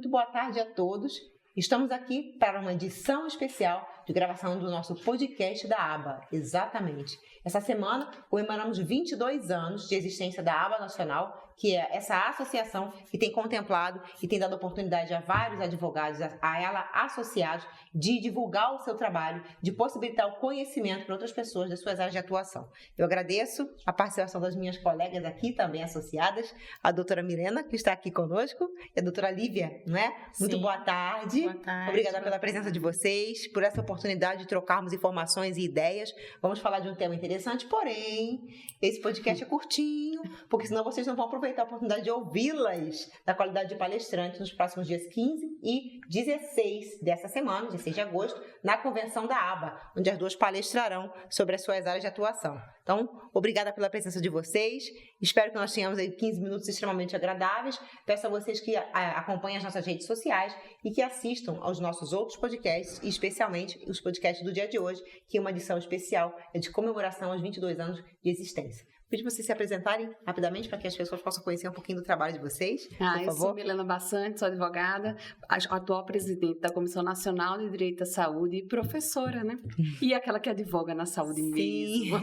Muito boa tarde a todos. Estamos aqui para uma edição especial de gravação do nosso podcast da ABA, exatamente. Essa semana comemoramos 22 anos de existência da ABA Nacional, que é essa associação que tem contemplado e tem dado oportunidade a vários advogados, a ela associados, de divulgar o seu trabalho, de possibilitar o conhecimento para outras pessoas das suas áreas de atuação. Eu agradeço a participação das minhas colegas aqui, também associadas, a doutora Milena, que está aqui conosco, e a doutora Lívia, não é? Sim. Muito boa tarde. Boa tarde. Obrigada pela presença de vocês, por essa oportunidade de trocarmos informações e ideias. Vamos falar de um tema interessante, porém, esse podcast é curtinho, porque senão vocês não vão aproveitar a oportunidade de ouvi-las da qualidade de palestrante nos próximos dias 15 e 16 dessa semana, 16 de agosto, na convenção da ABA, onde as duas palestrarão sobre as suas áreas de atuação. Então, obrigada pela presença de vocês. Espero que nós tenhamos aí 15 minutos extremamente agradáveis. Peço a vocês que acompanhem as nossas redes sociais e que assistam aos nossos outros podcasts, e especialmente os podcasts do dia de hoje, que é uma edição especial de comemoração aos 22 anos de existência. Pedir para vocês se apresentarem rapidamente para que as pessoas possam conhecer um pouquinho do trabalho de vocês, por favor. Eu sou Milena Bassante, sou advogada, atual presidente da Comissão Nacional de Direito à Saúde e professora, né? E aquela que advoga na saúde mesmo.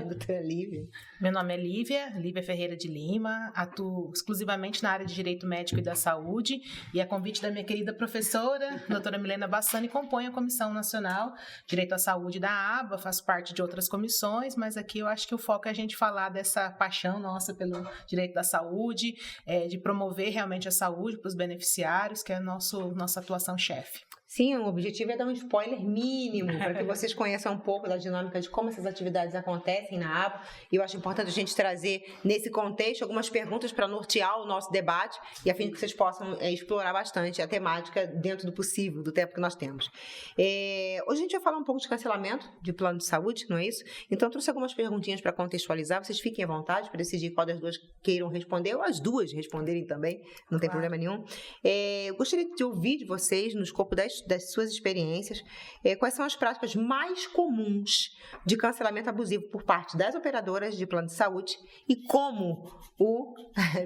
Doutora Lívia. Meu nome é Lívia Ferreira de Lima, atuo exclusivamente na área de Direito Médico e da Saúde e a convite da minha querida professora, doutora Milena Bassani, compõe a Comissão Nacional de Direito à Saúde da ABA, faço parte de outras comissões, mas aqui eu acho que o foco é a gente falar dessa paixão nossa pelo direito da saúde, de promover realmente a saúde para os beneficiários, que é a nossa atuação-chefe. Sim, o objetivo é dar um spoiler mínimo para que vocês conheçam um pouco da dinâmica de como essas atividades acontecem na ABA. E eu acho importante a gente trazer, nesse contexto, algumas perguntas para nortear o nosso debate e a fim de que vocês possam explorar bastante a temática dentro do possível, do tempo que nós temos. Hoje a gente vai falar um pouco de cancelamento de plano de saúde, não é isso? Então, eu trouxe algumas perguntinhas para contextualizar. Vocês fiquem à vontade para decidir qual das duas queiram responder, ou as duas responderem também, não tem problema nenhum. Eu gostaria de ouvir de vocês, no escopo das suas experiências, quais são as práticas mais comuns de cancelamento abusivo por parte das operadoras de plano de saúde e como o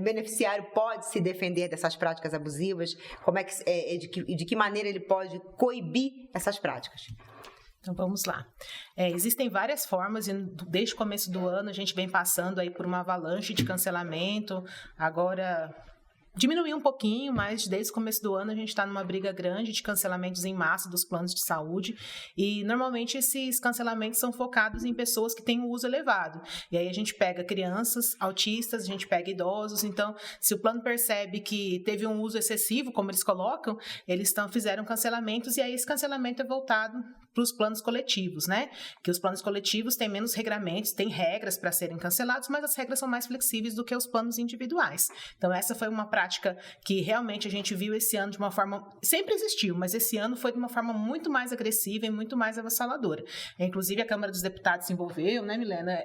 beneficiário pode se defender dessas práticas abusivas, como é que, de que maneira ele pode coibir essas práticas. Então, vamos lá. Existem várias formas e desde o começo do ano a gente vem passando aí por uma avalanche de cancelamento. Agora diminuiu um pouquinho, mas desde o começo do ano a gente está numa briga grande de cancelamentos em massa dos planos de saúde e normalmente esses cancelamentos são focados em pessoas que têm um uso elevado. E aí a gente pega crianças, autistas, a gente pega idosos, então se o plano percebe que teve um uso excessivo, como eles colocam, eles fizeram cancelamentos e aí esse cancelamento é voltado para os planos coletivos, né? Que os planos coletivos têm menos regramentos, têm regras para serem cancelados, mas as regras são mais flexíveis do que os planos individuais. Então essa foi uma prática que realmente a gente viu esse ano de uma forma, sempre existiu, mas esse ano foi de uma forma muito mais agressiva e muito mais avassaladora. Inclusive a Câmara dos Deputados se envolveu, né, Milena?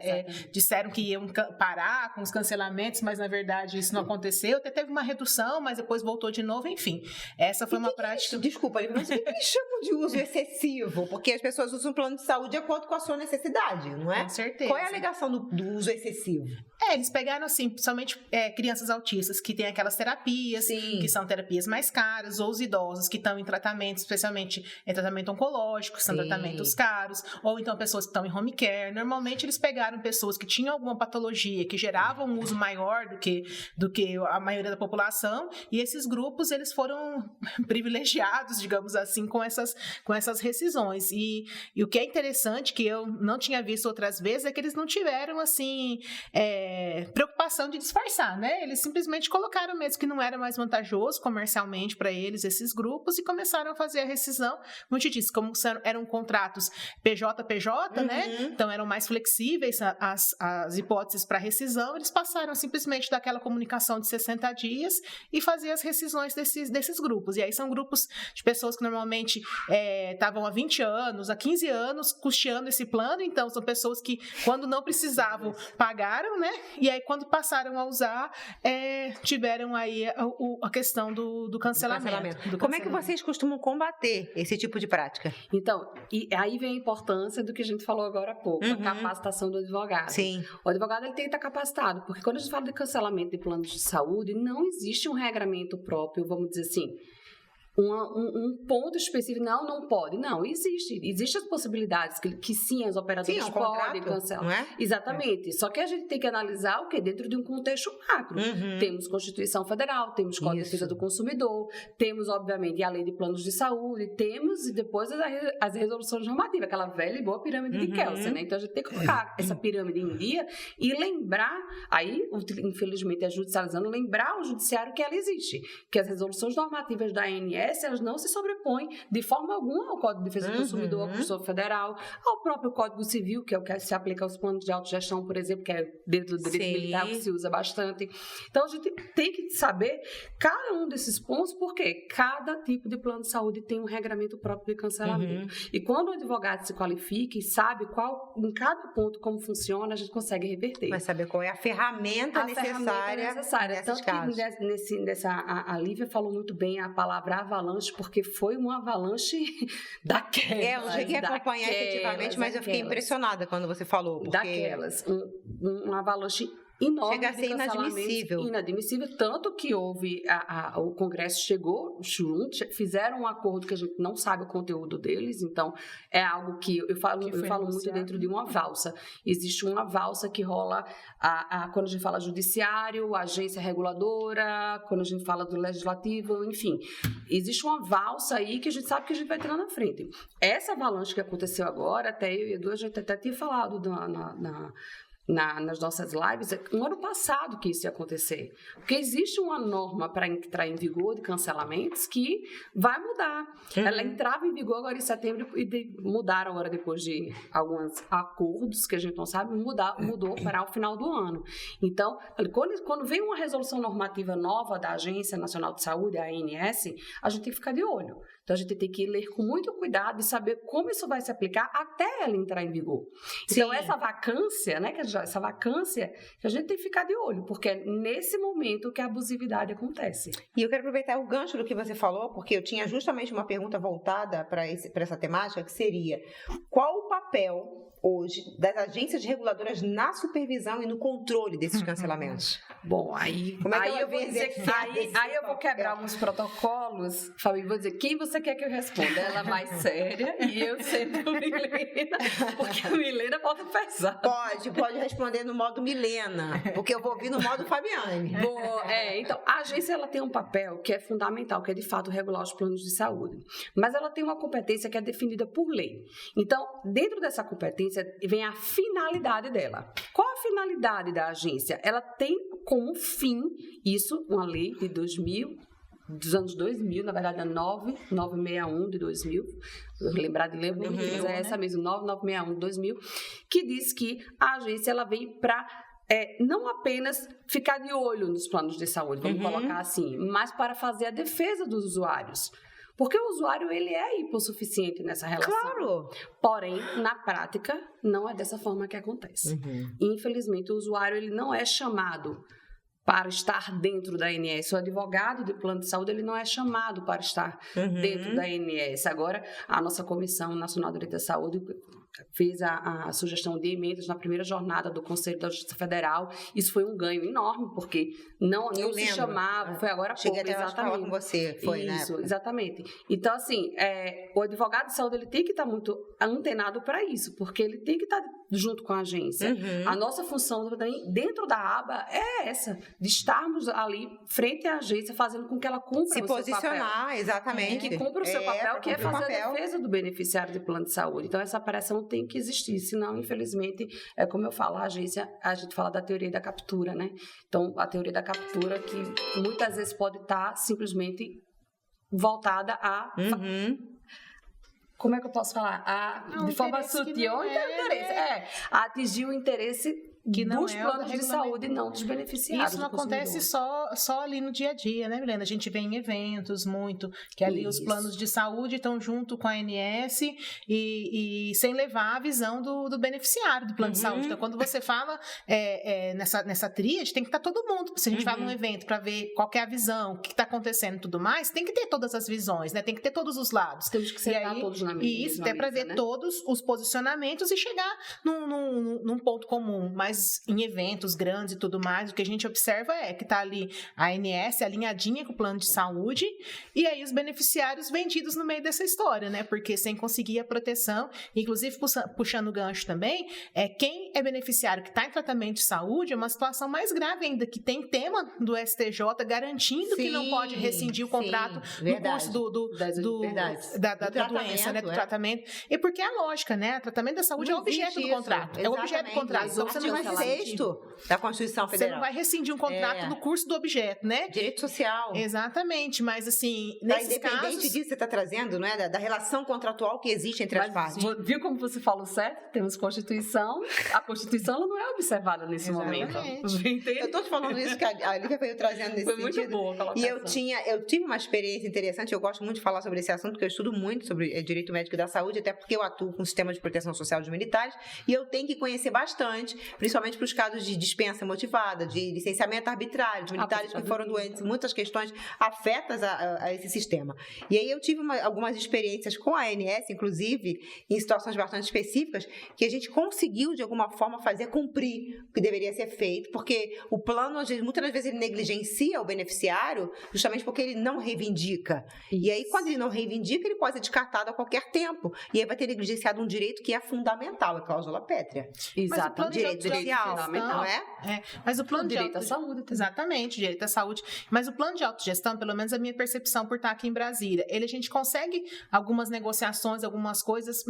Disseram que iam parar com os cancelamentos, mas na verdade isso não aconteceu, até teve uma redução, mas depois voltou de novo, enfim. Essa foi uma prática... Desculpa, mas o que eles chamam de uso excessivo? Porque as pessoas usam o plano de saúde de acordo com a sua necessidade, não é? Com certeza. Qual é a alegação do uso excessivo? Eles pegaram, assim, principalmente crianças autistas que têm aquelas terapias, Sim, que são terapias mais caras, ou os idosos que estão em tratamento, especialmente em tratamento oncológico, que são tratamentos caros, ou então pessoas que estão em home care. Normalmente eles pegaram pessoas que tinham alguma patologia, que geravam um uso maior do que a maioria da população, e esses grupos, eles foram privilegiados, digamos assim, com essas rescisões. E o que é interessante, que eu não tinha visto outras vezes, é que eles não tiveram, assim, preocupação de disfarçar, né? Eles simplesmente colocaram mesmo que não era mais vantajoso comercialmente para eles, esses grupos, e começaram a fazer a rescisão. Como eu te disse, como eram contratos PJ-PJ, né? Então eram mais flexíveis as hipóteses para rescisão, eles passaram simplesmente daquela comunicação de 60 dias e fazer as rescisões desses grupos. E aí são grupos de pessoas que normalmente estavam há 20 anos, há 15 anos custeando esse plano, então são pessoas que, quando não precisavam, pagaram, né? E aí, quando passaram a usar, tiveram aí a questão do cancelamento. Como é que vocês costumam combater esse tipo de prática? Então, e aí vem a importância do que a gente falou agora há pouco, a capacitação do advogado. Sim. O advogado ele tem que estar capacitado, porque quando a gente fala de cancelamento de planos de saúde, não existe um regramento próprio, vamos dizer assim, um ponto específico, não pode. Não, existem as possibilidades que sim, as operadoras podem cancelar. Não é? Exatamente. Só que a gente tem que analisar o que dentro de um contexto macro. Temos Constituição Federal, temos Código de Defesa do Consumidor, temos, obviamente, a Lei de Planos de Saúde, temos e depois as resoluções normativas, aquela velha e boa pirâmide de Kelsen, né? Então a gente tem que colocar essa pirâmide em dia e lembrar, aí, infelizmente, a judicializando, lembrar ao judiciário que ela existe, que as resoluções normativas da ANS elas não se sobrepõem de forma alguma ao Código de Defesa do Consumidor, à Constituição Federal, ao próprio Código Civil, que é o que se aplica aos planos de autogestão, por exemplo, que é dentro do direito militar que se usa bastante. Então, a gente tem que saber cada um desses pontos, porque cada tipo de plano de saúde tem um regramento próprio de cancelamento. E quando o advogado se qualifica e sabe em cada ponto como funciona, a gente consegue reverter. Vai saber qual é a ferramenta necessária. Tanto que a Lívia falou muito bem a palavra avalanche, porque foi uma avalanche daquelas. Eu cheguei a acompanhar efetivamente, mas eu fiquei impressionada quando você falou. Porque... Daquelas. Uma avalanche enorme. Chega a ser inadmissível. Inadmissível, tanto que houve, o Congresso chegou junto, fizeram um acordo que a gente não sabe o conteúdo deles, então é algo que eu falo muito dentro de uma valsa. Existe uma valsa que rola quando a gente fala judiciário, agência reguladora, quando a gente fala do legislativo, enfim. Existe uma valsa aí que a gente sabe que a gente vai ter lá na frente. Essa avalanche que aconteceu agora, até eu e Edu, a gente até tinha falado nas nossas lives, no ano passado que isso ia acontecer. Porque existe uma norma para entrar em vigor de cancelamentos que vai mudar. Ela entrava em vigor agora em setembro e mudaram agora depois de alguns acordos que a gente não sabe, mudou para o final do ano. Então, quando vem uma resolução normativa nova da Agência Nacional de Saúde, a ANS, a gente tem que ficar de olho. Então, a gente tem que ler com muito cuidado e saber como isso vai se aplicar até ela entrar em vigor. Então, essa vacância, né, essa vacância, que a gente tem que ficar de olho, porque é nesse momento que a abusividade acontece. E eu quero aproveitar o gancho do que você falou, porque eu tinha justamente uma pergunta voltada para essa temática, que seria: qual o papel hoje das agências reguladoras na supervisão e no controle desses cancelamentos? Bom, aí eu vou quebrar alguns protocolos, Fabi, vou dizer quem você quer que eu responda. Ela mais séria e eu sendo Milena, porque a Milena pode pesar. Pode responder no modo Milena, porque eu vou ouvir no modo Fabiane. Então, a agência ela tem um papel que é fundamental, que é de fato regular os planos de saúde. Mas ela tem uma competência que é definida por lei. Então, dentro dessa competência vem a finalidade dela. Qual a finalidade da agência? Ela tem como fim, uma lei de 2000, dos anos 2000, na verdade, a 9961 de 2000, mas é essa mesmo, 9961 de 2000, que diz que a agência ela vem para não apenas ficar de olho nos planos de saúde, vamos colocar assim, mas para fazer a defesa dos usuários. Porque o usuário, ele é hipossuficiente nessa relação. Claro! Porém, na prática, não é dessa forma que acontece. Infelizmente, o usuário, ele não é chamado para estar dentro da ANS. O advogado de plano de saúde, ele não é chamado para estar dentro da ANS. Agora, a nossa Comissão Nacional de Direito da Saúde fez a sugestão de emendas na primeira jornada do Conselho da Justiça Federal. Isso foi um ganho enorme, porque não se chamava, foi agora há pouco, exatamente. Com você, foi, isso, né? Exatamente. Então, assim, o advogado de saúde, ele tem que estar muito antenado para isso, porque ele tem que estar junto com a agência. A nossa função dentro da aba é essa, de estarmos ali frente à agência, fazendo com que ela cumpra o seu papel. Se posicionar, exatamente. Que cumpra o seu papel, que é fazer a defesa do beneficiário de plano de saúde. Então, essa aparação tem que existir, senão, infelizmente, como eu falo, a gente fala da teoria da captura, né? Então, a teoria da captura que muitas vezes pode estar simplesmente voltada a... Como é que eu posso falar? De forma sutil, a atingir o interesse dos planos de saúde e não dos beneficiários. Isso não acontece só ali no dia a dia, né, Milena? A gente vê em eventos muito, que ali os planos de saúde estão junto com a ANS e sem levar a visão do beneficiário do plano de saúde. Então, quando você fala nessa tríade, tem que estar todo mundo. Se a gente vai num evento para ver qual que é a visão, o que está acontecendo e tudo mais, tem que ter todas as visões, né? Tem que ter todos os lados. Temos que sentar todos na mesa. Isso, até para ver todos os posicionamentos e chegar num ponto comum. Mas em eventos grandes e tudo mais, o que a gente observa é que está ali a ANS alinhadinha com o plano de saúde e aí os beneficiários vendidos no meio dessa história, né? Porque sem conseguir a proteção, inclusive puxando o gancho também, quem é beneficiário que está em tratamento de saúde é uma situação mais grave ainda, que tem tema do STJ garantindo que não pode rescindir o contrato no curso da doença, né? Do tratamento. E porque é a lógica, né? O tratamento da saúde é o objeto do contrato. É o objeto do contrato. Então, você não vai da Constituição Federal. Você não vai rescindir um contrato no curso do objeto, né? Direito social. Exatamente, mas assim, nesses casos... Independente disso que você está trazendo, não é? Da relação contratual que existe entre as partes. Viu como você falou certo? Temos Constituição. A Constituição ela não é observada nesse momento. Eu estou te falando isso que a Lívia veio trazendo nesse sentido. Foi muito boa a colocação. E eu tive uma experiência interessante, eu gosto muito de falar sobre esse assunto, porque eu estudo muito sobre direito médico da saúde, até porque eu atuo com o sistema de proteção social dos militares, e eu tenho que conhecer bastante, principalmente para os casos de dispensa motivada, de licenciamento arbitrário, de militares que foram doentes, muitas questões afetas a esse sistema. E aí eu tive algumas experiências com a ANS, inclusive, em situações bastante específicas, que a gente conseguiu, de alguma forma, fazer cumprir o que deveria ser feito, porque o plano, muitas das vezes, ele negligencia o beneficiário, justamente porque ele não reivindica. E aí, quando ele não reivindica, ele pode ser descartado a qualquer tempo. E aí vai ter negligenciado um direito que é fundamental, a cláusula pétrea. Exatamente. Direito social, não é? Mas o plano de direito à saúde. Exatamente, direito à saúde. Mas o plano de autogestão, pelo menos a minha percepção por estar aqui em Brasília, a gente consegue algumas negociações, algumas coisas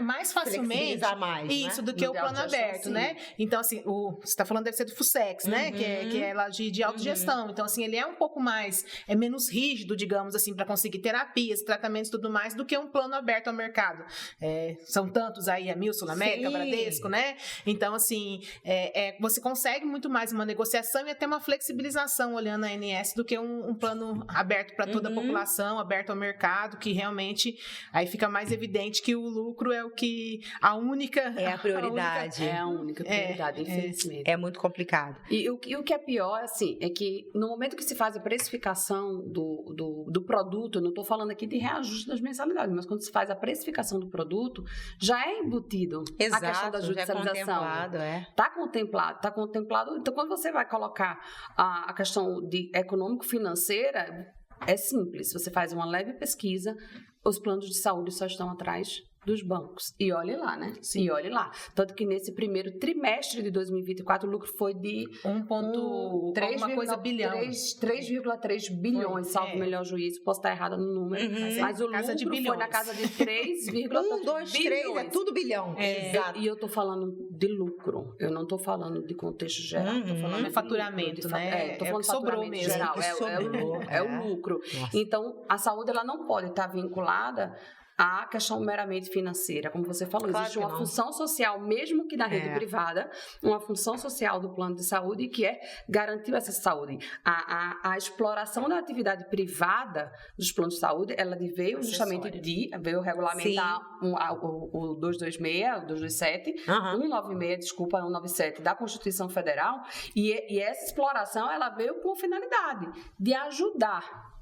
mais facilmente mais, do que o plano aberto, né? Então, assim, você está falando deve ser do FUSEX, né? Que é lá de autogestão. Então, assim, ele é um pouco mais, menos rígido, digamos assim, para conseguir terapias, tratamentos e tudo mais, do que um plano aberto ao mercado. São tantos aí, a Milson, América, Bradesco, né? Então, assim, você consegue muito mais uma negociação e até uma flexibilização olhando a ANS do que um plano aberto para toda a população, aberto ao mercado, que realmente aí fica mais evidente que o lucro é a única... É a prioridade. É a única prioridade, infelizmente. É muito complicado. E o que é pior, assim, é que no momento que se faz a precificação do produto, eu não estou falando aqui de reajuste das mensalidades, mas quando se faz a precificação do produto, já é embutido a questão da judicialização. Está contemplado. Então, quando você vai colocar a questão de econômico-financeira, é simples. Você faz uma leve pesquisa, os planos de saúde só estão atrás dos bancos. E olhe lá, né? Sim. E olhe lá. Tanto que nesse primeiro trimestre de 2024, o lucro foi de 3,3 bilhões, salvo o melhor juízo. Posso estar errada no número. Mas o lucro foi na casa de 3,3 2, 3, é tudo bilhão. Exato. E eu estou falando de lucro. Eu não estou falando de contexto geral. Estou falando de faturamento, né? Estou falando de faturamento mesmo. Geral. É o lucro. Nossa. Então, a saúde ela não pode estar vinculada à questão meramente financeira, como você falou, claro existe uma função social, mesmo que na rede privada, uma função social do plano de saúde que é garantir essa saúde. A exploração da atividade privada dos planos de saúde, ela veio justamente veio regulamentar o 226, o 227, 197 da Constituição Federal, e essa exploração, ela veio com a finalidade de ajudar.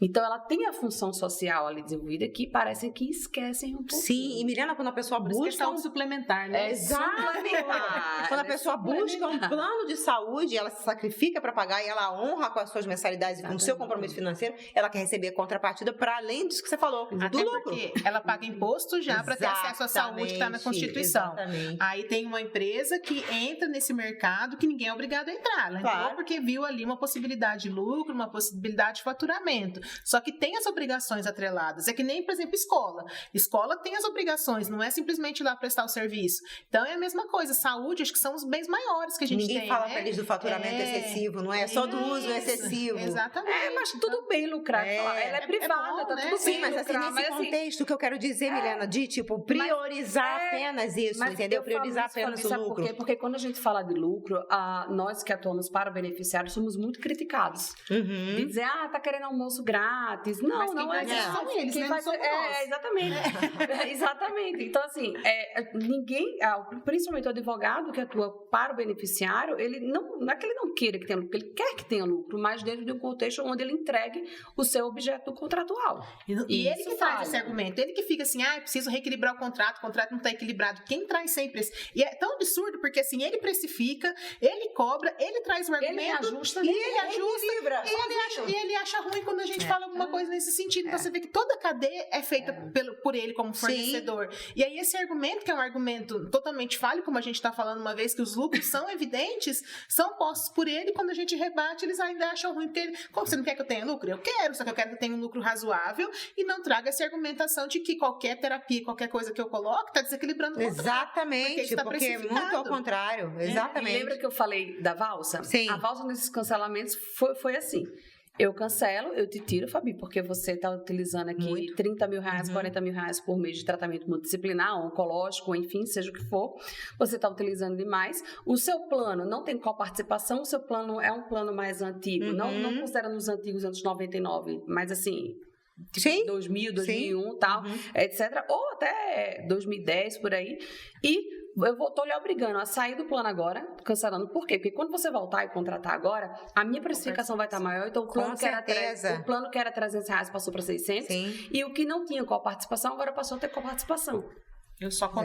Então, ela tem a função social ali desenvolvida que parece que esquecem um pouco. Sim, e Mirena, quando a pessoa busca um suplementar, né? Suplementar. Quando a pessoa busca um plano de saúde, ela se sacrifica para pagar e ela honra com as suas mensalidades e com o seu compromisso financeiro, ela quer receber a contrapartida para além disso que você falou, do lucro. Porque ela paga imposto já para ter acesso à saúde que está na Constituição. Exatamente. Aí tem uma empresa que entra nesse mercado que ninguém é obrigado a entrar. Ela entrou porque viu ali uma possibilidade de lucro, uma possibilidade de faturamento. Só que tem as obrigações atreladas. É que nem, por exemplo, escola. Escola tem as obrigações, não é simplesmente ir lá prestar o serviço. Então é a mesma coisa. Saúde, acho que são os bens maiores que a gente tem. Ninguém fala para eles do faturamento excessivo, não é? Só do uso excessivo. Exatamente. Mas tudo bem lucrar. Ela é privada, bom, tá né? tudo Sim, bem mas assim, lucrar. nesse contexto que eu quero dizer, Milena, de tipo, priorizar apenas isso, entendeu? Priorizar apenas o lucro. Por quê? Porque quando a gente fala de lucro, nós que atuamos para o beneficiário somos muito criticados. De dizer, tá querendo almoço grátis. Não, não é isso. São eles, né? Não somos nós. Exatamente. Exatamente. Então, assim, ninguém, principalmente o advogado que atua para o beneficiário, ele não é que ele não queira que tenha lucro, ele quer que tenha lucro, mas dentro de um contexto onde ele entregue o seu objeto contratual. E ele que traz esse argumento, ele que fica assim, preciso reequilibrar o contrato não está equilibrado. Quem traz sempre esse? E é tão absurdo, porque assim, ele precifica, ele cobra, ele traz o argumento, ele reajusta, e ele acha ruim quando a gente fala alguma coisa nesse sentido. Então você vê que toda a cadeia é feita por ele como fornecedor. Sim. E aí esse argumento, que é um argumento totalmente falho, como a gente está falando uma vez, que os lucros são evidentes, são postos por ele, quando a gente rebate, eles ainda acham ruim, porque ele, como você não quer que eu tenha lucro? Eu quero, só que eu quero que eu tenha um lucro razoável e não traga essa argumentação de que qualquer terapia, qualquer coisa que eu coloque, está desequilibrando o contrato. Exatamente, porque é muito ao contrário. Exatamente. Lembra que eu falei da valsa? Sim. A valsa nesses cancelamentos foi assim. Eu cancelo, eu te tiro, Fabi, porque você está utilizando aqui 30 mil reais, 40 mil reais por mês de tratamento multidisciplinar, oncológico, enfim, seja o que for. Você está utilizando demais. O seu plano não tem coparticipação, o seu plano é um plano mais antigo. Não considera nos antigos anos 99, mas assim... Sim. 2000, 2001, tal, etc. Ou até 2010, por aí. E eu tô lhe obrigando a sair do plano agora, cancelando. Por quê? Porque quando você voltar e contratar agora, a minha precificação vai estar maior. Então, o plano que era 300 reais passou para 600. Sim. E o que não tinha coparticipação, agora passou a ter coparticipação.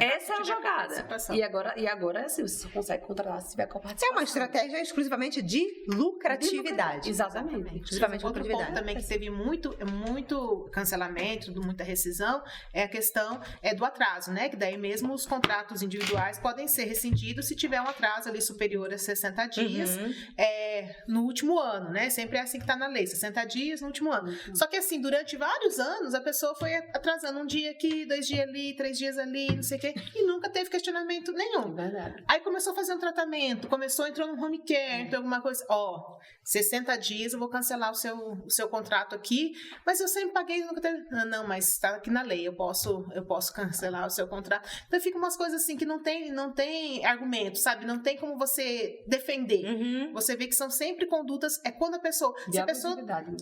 Essa é a jogada. E agora, assim, você só consegue contratar se tiver coparticipação. É uma estratégia exclusivamente de lucratividade. Exatamente. Exclusivamente de lucratividade. Outro ponto também que teve muito cancelamento, muita rescisão, é a questão do atraso, né? Que daí mesmo os contratos individuais podem ser rescindidos se tiver um atraso ali superior a 60 dias no último ano, né? Sempre é assim que está na lei, 60 dias no último ano. Só que assim, durante vários anos, a pessoa foi atrasando um dia aqui, 2 dias ali, 3 dias ali, não sei o quê, e nunca teve questionamento nenhum. Verdade. Aí começou a fazer um tratamento, entrou no home care, entrou alguma coisa, 60 dias eu vou cancelar o seu contrato aqui, mas eu sempre paguei, nunca teve... Não, mas está aqui na lei, eu posso cancelar o seu contrato. Então fica umas coisas assim que não tem argumento, sabe? Não tem como você defender. Você vê que são sempre condutas, quando a pessoa...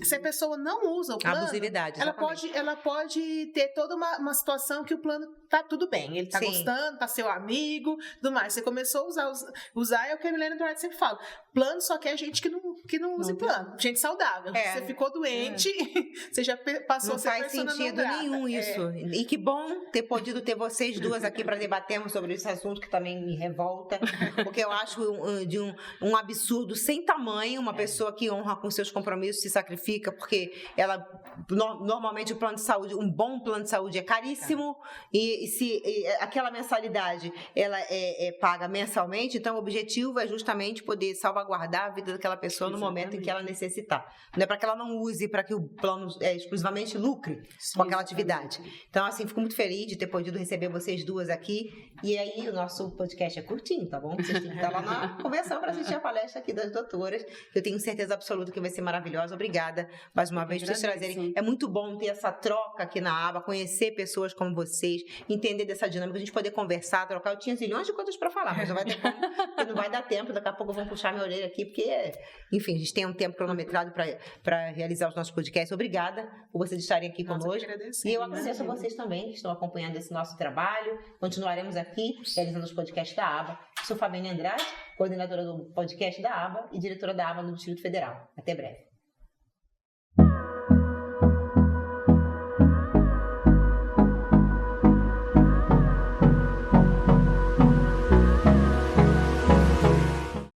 Se a pessoa não usa o plano, abusividade, ela pode ter toda uma situação que o plano tá tudo bem, ele tá gostando, tá seu amigo, tudo mais. Você começou a usar é o que a Milena Duarte sempre fala. Plano só quer gente que não use plano. Gente saudável. Você ficou doente, você já passou a ser persona não grata. Não faz sentido nenhum isso. E que bom ter podido ter vocês duas aqui para debatermos sobre esse assunto que também me revolta, porque eu acho de um absurdo sem tamanho uma pessoa que honra com seus compromissos, se sacrifica, porque ela normalmente o plano de saúde, um bom plano de saúde é caríssimo e se aquela mensalidade ela é paga mensalmente, então o objetivo é justamente poder salvaguardar a vida daquela pessoa no momento em que ela necessitar. Não é para que ela não use, para que o plano exclusivamente lucre com aquela atividade. Então, assim, fico muito feliz de ter podido receber vocês duas aqui. E aí, o nosso podcast é curtinho, tá bom? Vocês têm que estar lá na convenção para assistir a palestra aqui das doutoras. Eu tenho certeza absoluta que vai ser maravilhosa. Obrigada mais uma vez por vocês trazerem. É muito bom ter essa troca aqui na aba, conhecer pessoas como vocês, entender dessa dinâmica, a gente poder conversar, trocar. Eu tinha zilhões de coisas para falar, mas não vai ter como, porque não vai dar tempo. Daqui a pouco vão puxar minha orelha aqui, porque, enfim, a gente tem um tempo cronometrado para realizar os nossos podcasts. Obrigada por vocês estarem aqui conosco. E eu agradeço a vocês também que estão acompanhando esse nosso trabalho. Continuaremos aqui realizando os podcasts da aba. Sou Fabiane Andrade, coordenadora do podcast da aba e diretora da aba no Distrito Federal. Até breve.